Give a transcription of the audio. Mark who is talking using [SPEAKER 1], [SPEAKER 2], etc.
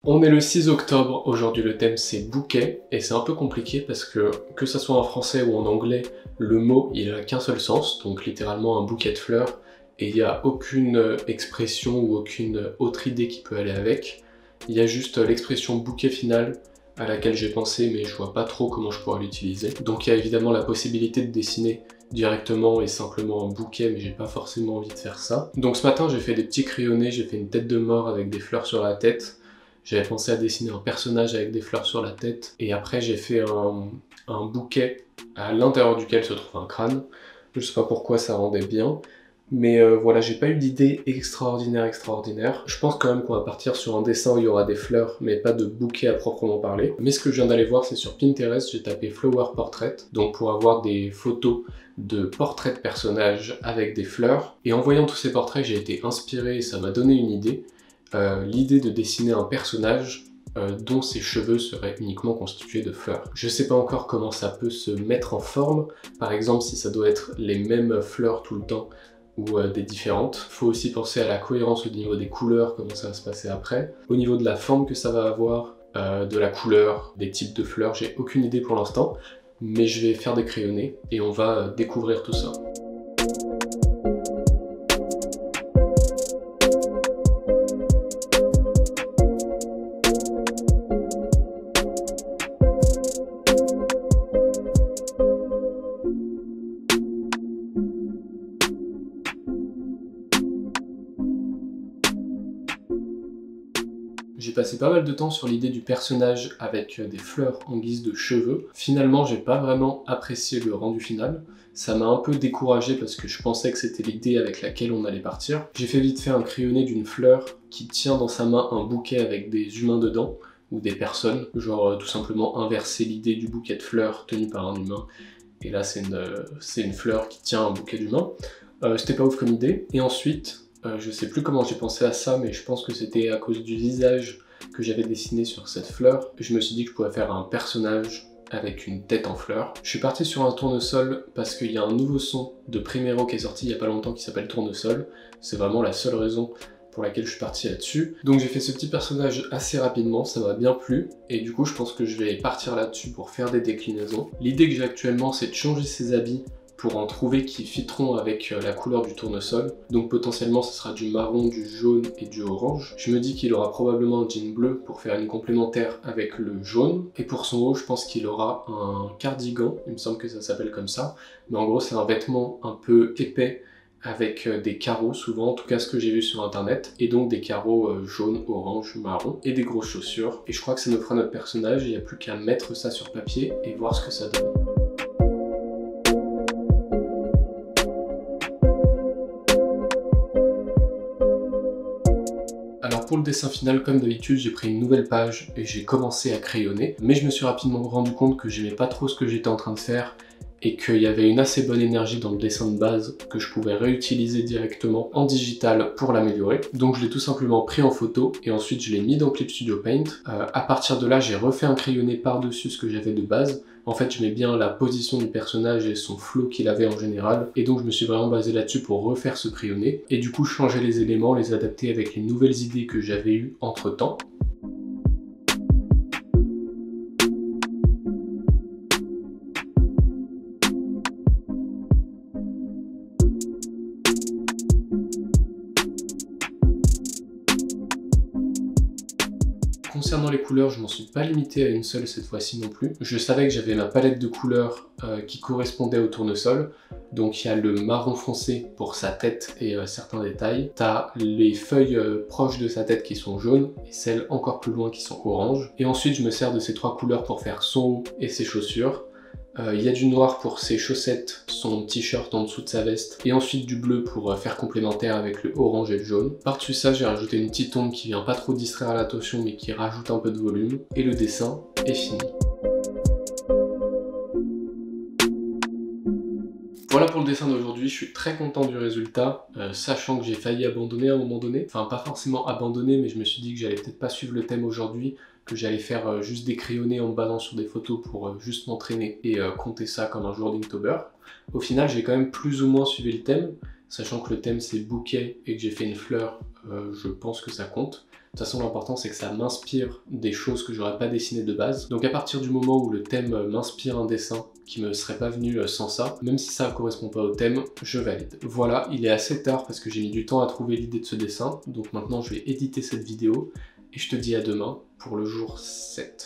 [SPEAKER 1] On est le 6 octobre, aujourd'hui le thème c'est bouquet, et c'est un peu compliqué parce que ça soit en français ou en anglais, le mot il a qu'un seul sens, donc littéralement un bouquet de fleurs, et il n'y a aucune expression ou aucune autre idée qui peut aller avec. Il y a juste l'expression bouquet final à laquelle j'ai pensé, mais je vois pas trop comment je pourrais l'utiliser. Donc il y a évidemment la possibilité de dessiner directement et simplement un bouquet, mais j'ai pas forcément envie de faire ça. Donc ce matin j'ai fait des petits crayonnés, j'ai fait une tête de mort avec des fleurs sur la tête. J'avais pensé à dessiner un personnage avec des fleurs sur la tête, et après j'ai fait un bouquet à l'intérieur duquel se trouve un crâne. Je sais pas pourquoi ça rendait bien, mais voilà, j'ai pas eu d'idée extraordinaire. Je pense quand même qu'on va partir sur un dessin où il y aura des fleurs, mais pas de bouquet à proprement parler. Mais ce que je viens d'aller voir, c'est sur Pinterest, j'ai tapé Flower Portrait, donc pour avoir des photos de portraits de personnages avec des fleurs. Et en voyant tous ces portraits, j'ai été inspiré et ça m'a donné une idée. L'idée de dessiner un personnage dont ses cheveux seraient uniquement constitués de fleurs. Je sais pas encore comment ça peut se mettre en forme, par exemple si ça doit être les mêmes fleurs tout le temps ou des différentes. Faut aussi penser à la cohérence au niveau des couleurs, comment ça va se passer après. Au niveau de la forme que ça va avoir, de la couleur, des types de fleurs, j'ai aucune idée pour l'instant, mais je vais faire des crayonnés et on va découvrir tout ça. J'ai passé pas mal de temps sur l'idée du personnage avec des fleurs en guise de cheveux. Finalement, j'ai pas vraiment apprécié le rendu final. Ça m'a un peu découragé parce que je pensais que c'était l'idée avec laquelle on allait partir. J'ai fait vite fait un crayonné d'une fleur qui tient dans sa main un bouquet avec des humains dedans, ou des personnes. Genre tout simplement inverser l'idée du bouquet de fleurs tenu par un humain. Et là, c'est une fleur qui tient un bouquet d'humains. C'était pas ouf comme idée. Et ensuite, je sais plus comment j'ai pensé à ça, mais je pense que c'était à cause du visage que j'avais dessiné sur cette fleur. Je me suis dit que je pourrais faire un personnage avec une tête en fleur. Je suis parti sur un tournesol parce qu'il y a un nouveau son de Primero qui est sorti il y a pas longtemps qui s'appelle Tournesol. C'est vraiment la seule raison pour laquelle je suis parti là-dessus. Donc j'ai fait ce petit personnage assez rapidement, ça m'a bien plu, et du coup je pense que je vais partir là-dessus pour faire des déclinaisons. L'idée que j'ai actuellement, c'est de changer ses habits pour en trouver qui fitteront avec la couleur du tournesol. Donc potentiellement ce sera du marron, du jaune et du orange. Je me dis qu'il aura probablement un jean bleu pour faire une complémentaire avec le jaune. Et pour son haut, je pense qu'il aura un cardigan, il me semble que ça s'appelle comme ça. Mais en gros c'est un vêtement un peu épais avec des carreaux souvent, en tout cas ce que j'ai vu sur internet, et donc des carreaux jaunes, orange, marron, et des grosses chaussures. Et je crois que ça nous fera notre personnage, il n'y a plus qu'à mettre ça sur papier et voir ce que ça donne. Alors pour le dessin final, comme d'habitude, j'ai pris une nouvelle page et j'ai commencé à crayonner, mais je me suis rapidement rendu compte que j'aimais pas trop ce que j'étais en train de faire et qu'il y avait une assez bonne énergie dans le dessin de base que je pouvais réutiliser directement en digital pour l'améliorer. Donc je l'ai tout simplement pris en photo et ensuite je l'ai mis dans Clip Studio Paint. À partir de là, j'ai refait un crayonné par-dessus ce que j'avais de base. En fait, je mets bien la position du personnage et son flow qu'il avait en général, et donc je me suis vraiment basé là-dessus pour refaire ce crayonné, et du coup changer les éléments, les adapter avec les nouvelles idées que j'avais eues entre-temps. Concernant les couleurs, je m'en suis pas limité à une seule cette fois-ci non plus. Je savais que j'avais ma palette de couleurs qui correspondait au tournesol. Donc il y a le marron foncé pour sa tête et certains détails. T'as les feuilles proches de sa tête qui sont jaunes et celles encore plus loin qui sont oranges. Et ensuite je me sers de ces trois couleurs pour faire son haut et ses chaussures. Il y a du noir pour ses chaussettes, son t-shirt en dessous de sa veste, et ensuite du bleu pour faire complémentaire avec le orange et le jaune. Par-dessus ça, j'ai rajouté une petite ombre qui vient pas trop distraire l'attention mais qui rajoute un peu de volume, et le dessin est fini. Voilà pour le dessin d'aujourd'hui, je suis très content du résultat, sachant que j'ai failli abandonner à un moment donné. Enfin, pas forcément abandonner, mais je me suis dit que j'allais peut-être pas suivre le thème aujourd'hui, que j'allais faire juste des crayonnés en me basant sur des photos pour juste m'entraîner et compter ça comme un jour d'Inktober. Au final, j'ai quand même plus ou moins suivi le thème, sachant que le thème c'est bouquet et que j'ai fait une fleur, je pense que ça compte. toute façon l'important c'est que ça m'inspire des choses que j'aurais pas dessinées de base. Donc à partir du moment où le thème m'inspire un dessin qui me serait pas venu sans ça, même si ça correspond pas au thème, je valide. Voilà, il est assez tard parce que j'ai mis du temps à trouver l'idée de ce dessin, donc maintenant je vais éditer cette vidéo et je te dis à demain pour le jour 7.